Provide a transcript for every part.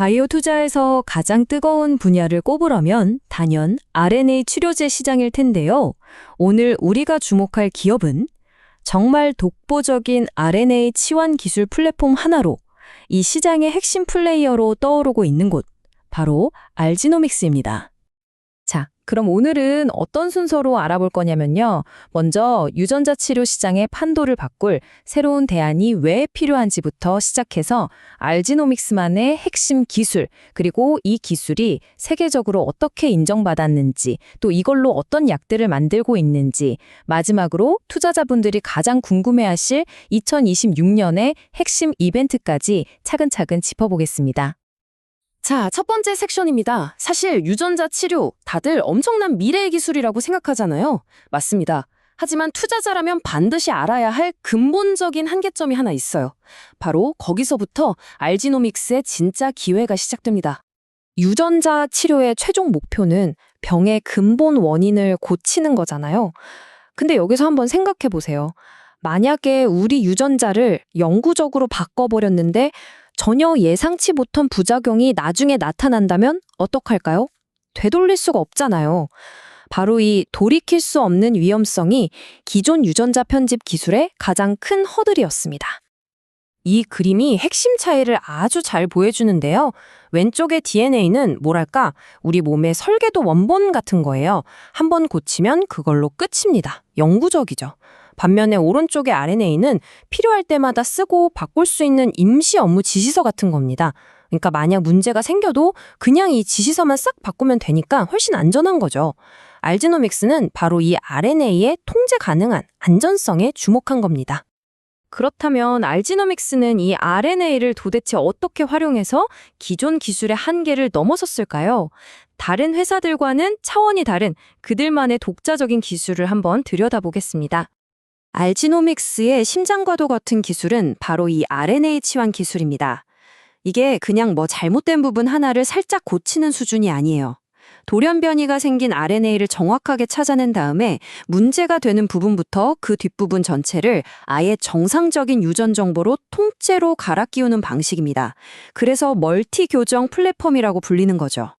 바이오 투자에서 가장 뜨거운 분야를 꼽으라면 단연 RNA 치료제 시장일 텐데요. 오늘 우리가 주목할 기업은 정말 독보적인 RNA 치환 기술 플랫폼 하나로 이 시장의 핵심 플레이어로 떠오르고 있는 곳, 바로 알지노믹스입니다. 자, 그럼 오늘은 어떤 순서로 알아볼 거냐면요. 먼저 유전자 치료 시장의 판도를 바꿀 새로운 대안이 왜 필요한지부터 시작해서 알지노믹스만의 핵심 기술, 그리고 이 기술이 세계적으로 어떻게 인정받았는지, 또 이걸로 어떤 약들을 만들고 있는지, 마지막으로 투자자분들이 가장 궁금해하실 2026년의 핵심 이벤트까지 차근차근 짚어보겠습니다. 자, 첫 번째 섹션입니다. 사실 유전자 치료, 다들 엄청난 미래의 기술이라고 생각하잖아요. 맞습니다. 하지만 투자자라면 반드시 알아야 할 근본적인 한계점이 하나 있어요. 바로 거기서부터 알지노믹스의 진짜 기회가 시작됩니다. 유전자 치료의 최종 목표는 병의 근본 원인을 고치는 거잖아요. 근데 여기서 한번 생각해 보세요. 만약에 우리 유전자를 영구적으로 바꿔버렸는데 전혀 예상치 못한 부작용이 나중에 나타난다면 어떡할까요? 되돌릴 수가 없잖아요. 바로 이 돌이킬 수 없는 위험성이 기존 유전자 편집 기술의 가장 큰 허들이었습니다. 이 그림이 핵심 차이를 아주 잘 보여주는데요. 왼쪽의 DNA는 뭐랄까 우리 몸의 설계도 원본 같은 거예요. 한번 고치면 그걸로 끝입니다. 영구적이죠. 반면에 오른쪽의 RNA는 필요할 때마다 쓰고 바꿀 수 있는 임시 업무 지시서 같은 겁니다. 그러니까 만약 문제가 생겨도 그냥 이 지시서만 싹 바꾸면 되니까 훨씬 안전한 거죠. 알지노믹스는 바로 이 RNA의 통제 가능한 안전성에 주목한 겁니다. 그렇다면 알지노믹스는 이 RNA를 도대체 어떻게 활용해서 기존 기술의 한계를 넘어섰을까요? 다른 회사들과는 차원이 다른 그들만의 독자적인 기술을 한번 들여다보겠습니다. 알지노믹스의 심장과도 같은 기술은 바로 이 RNA 치환 기술입니다. 이게 그냥 잘못된 부분 하나를 살짝 고치는 수준이 아니에요. 돌연 변이가 생긴 RNA를 정확하게 찾아낸 다음에 문제가 되는 부분부터 그 뒷부분 전체를 아예 정상적인 유전 정보로 통째로 갈아 끼우는 방식입니다. 그래서 멀티 교정 플랫폼이라고 불리는 거죠.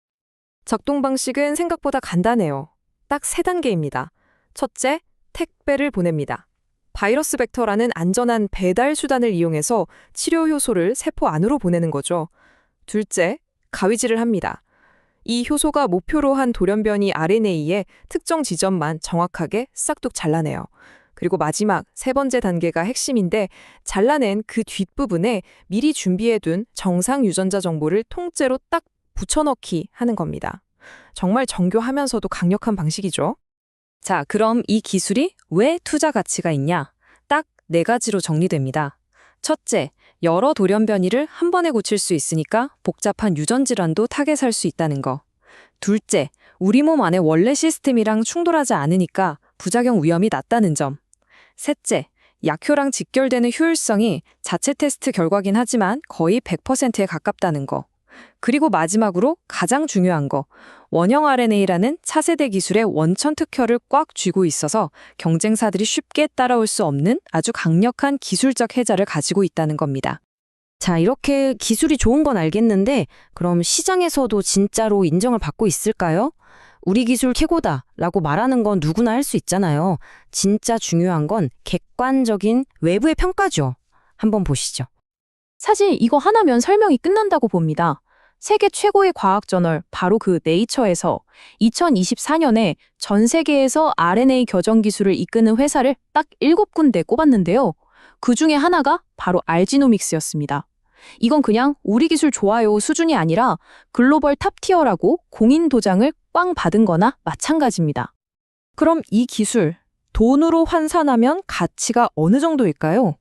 작동 방식은 생각보다 간단해요. 딱 3단계입니다. 첫째, 택배를 보냅니다. 바이러스 벡터라는 안전한 배달 수단을 이용해서 치료 효소를 세포 안으로 보내는 거죠. 둘째, 가위질을 합니다. 이 효소가 목표로 한 돌연변이 RNA의 특정 지점만 정확하게 싹둑 잘라내요. 그리고 마지막 3번째 단계가 핵심인데 잘라낸 그 뒷부분에 미리 준비해둔 정상 유전자 정보를 통째로 딱 붙여넣기 하는 겁니다. 정말 정교하면서도 강력한 방식이죠. 자, 그럼 이 기술이 왜 투자 가치가 있냐? 딱 4가지로 정리됩니다. 첫째, 여러 돌연변이를 한 번에 고칠 수 있으니까 복잡한 유전 질환도 타겟할 수 있다는 거. 둘째, 우리 몸 안의 원래 시스템이랑 충돌하지 않으니까 부작용 위험이 낮다는 점. 셋째, 약효랑 직결되는 효율성이 자체 테스트 결과긴 하지만 거의 100%에 가깝다는 거. 그리고 마지막으로 가장 중요한 거, 원형 RNA라는 차세대 기술의 원천 특허를 꽉 쥐고 있어서 경쟁사들이 쉽게 따라올 수 없는 아주 강력한 기술적 혜자를 가지고 있다는 겁니다. 자, 이렇게 기술이 좋은 건 알겠는데 그럼 시장에서도 진짜로 인정을 받고 있을까요? 우리 기술 최고다라고 말하는 건 누구나 할 수 있잖아요. 진짜 중요한 건 객관적인 외부의 평가죠. 한번 보시죠. 사실 이거 하나면 설명이 끝난다고 봅니다. 세계 최고의 과학 저널, 바로 그 네이처에서 2024년에 전 세계에서 RNA 교정 기술을 이끄는 회사를 딱 7군데 꼽았는데요. 그 중에 하나가 바로 알지노믹스였습니다. 이건 그냥 우리 기술 좋아요 수준이 아니라 글로벌 탑티어라고 공인 도장을 꽝 받은 거나 마찬가지입니다. 그럼 이 기술, 돈으로 환산하면 가치가 어느 정도일까요?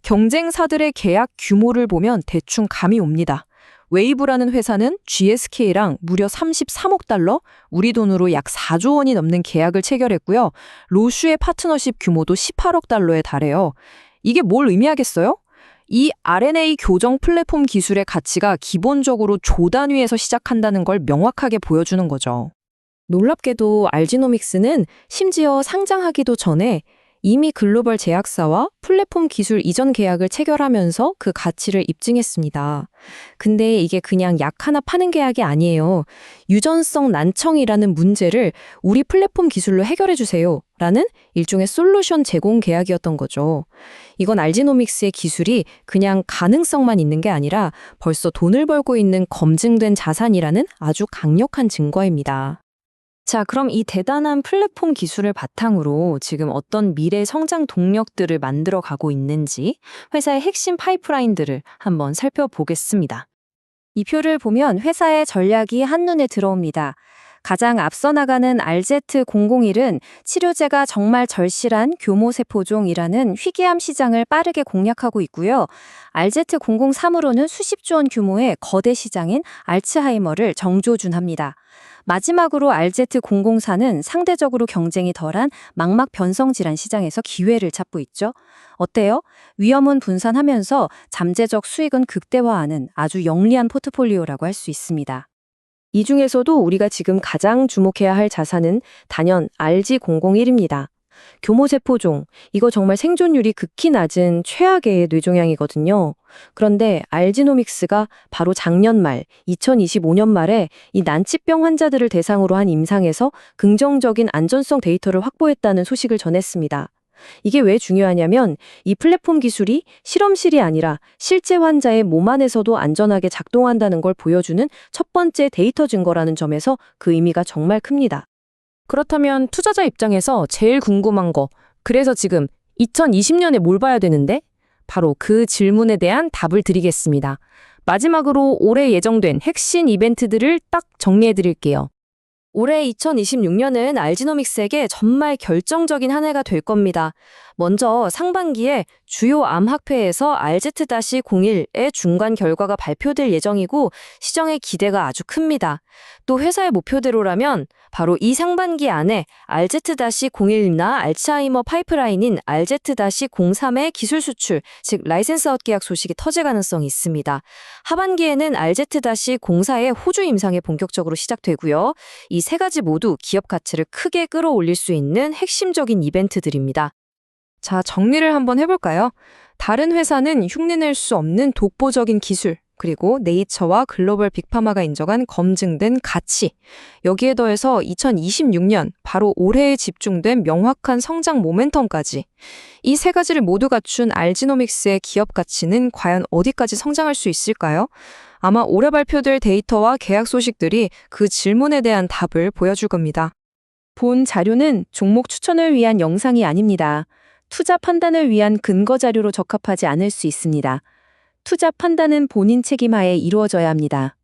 경쟁사들의 계약 규모를 보면 대충 감이 옵니다. 웨이브라는 회사는 GSK랑 무려 33억 달러, 우리 돈으로 약 4조 원이 넘는 계약을 체결했고요. 로슈의 파트너십 규모도 18억 달러에 달해요. 이게 뭘 의미하겠어요? 이 RNA 교정 플랫폼 기술의 가치가 기본적으로 조 단위에서 시작한다는 걸 명확하게 보여주는 거죠. 놀랍게도 알지노믹스는 심지어 상장하기도 전에 이미 글로벌 제약사와 플랫폼 기술 이전 계약을 체결하면서 그 가치를 입증했습니다. 근데 이게 그냥 약 하나 파는 계약이 아니에요. 유전성 난청이라는 문제를 우리 플랫폼 기술로 해결해 주세요. 라는 일종의 솔루션 제공 계약이었던 거죠. 이건 알지노믹스의 기술이 그냥 가능성만 있는 게 아니라 벌써 돈을 벌고 있는 검증된 자산이라는 아주 강력한 증거입니다. 자, 그럼 이 대단한 플랫폼 기술을 바탕으로 지금 어떤 미래 성장 동력들을 만들어 가고 있는지 회사의 핵심 파이프라인들을 한번 살펴보겠습니다. 이 표를 보면 회사의 전략이 한눈에 들어옵니다. 가장 앞서 나가는 RZ001은 치료제가 정말 절실한 교모세포종이라는 희귀암 시장을 빠르게 공략하고 있고요. RZ003으로는 수십조 원 규모의 거대 시장인 알츠하이머를 정조준합니다. 마지막으로 RZ004는 상대적으로 경쟁이 덜한 망막 변성 질환 시장에서 기회를 찾고 있죠. 어때요? 위험은 분산하면서 잠재적 수익은 극대화하는 아주 영리한 포트폴리오라고 할 수 있습니다. 이 중에서도 우리가 지금 가장 주목해야 할 자산은 단연 RG001입니다. 교모세포종, 이거 정말 생존율이 극히 낮은 최악의 뇌종양이거든요. 그런데 알지노믹스가 바로 작년 말, 2025년 말에 이 난치병 환자들을 대상으로 한 임상에서 긍정적인 안전성 데이터를 확보했다는 소식을 전했습니다. 이게 왜 중요하냐면 이 플랫폼 기술이 실험실이 아니라 실제 환자의 몸 안에서도 안전하게 작동한다는 걸 보여주는 첫 번째 데이터 증거라는 점에서 그 의미가 정말 큽니다. 그렇다면 투자자 입장에서 제일 궁금한 거, 그래서 지금 2020년에 뭘 봐야 되는데? 바로 그 질문에 대한 답을 드리겠습니다. 마지막으로 올해 예정된 핵심 이벤트들을 딱 정리해 드릴게요. 올해 2026년은 알지노믹스에게 정말 결정적인 한 해가 될 겁니다. 먼저 상반기에 주요 암학회에서 RZ-01의 중간 결과가 발표될 예정이고 시장의 기대가 아주 큽니다. 또 회사의 목표대로라면 바로 이 상반기 안에 RZ-01나 알츠하이머 파이프라인인 RZ-03의 기술 수출, 즉 라이센스 아웃 계약 소식이 터질 가능성이 있습니다. 하반기에는 RZ-04의 호주 임상이 본격적으로 시작되고요. 이 세 가지 모두 기업 가치를 크게 끌어올릴 수 있는 핵심적인 이벤트들입니다. 자, 정리를 한번 해볼까요? 다른 회사는 흉내낼 수 없는 독보적인 기술, 그리고 네이처와 글로벌 빅파마가 인정한 검증된 가치. 여기에 더해서 2026년, 바로 올해에 집중된 명확한 성장 모멘텀까지. 이 세 가지를 모두 갖춘 알지노믹스의 기업 가치는 과연 어디까지 성장할 수 있을까요? 아마 올해 발표될 데이터와 계약 소식들이 그 질문에 대한 답을 보여줄 겁니다. 본 자료는 종목 추천을 위한 영상이 아닙니다. 투자 판단을 위한 근거 자료로 적합하지 않을 수 있습니다. 투자 판단은 본인 책임하에 이루어져야 합니다.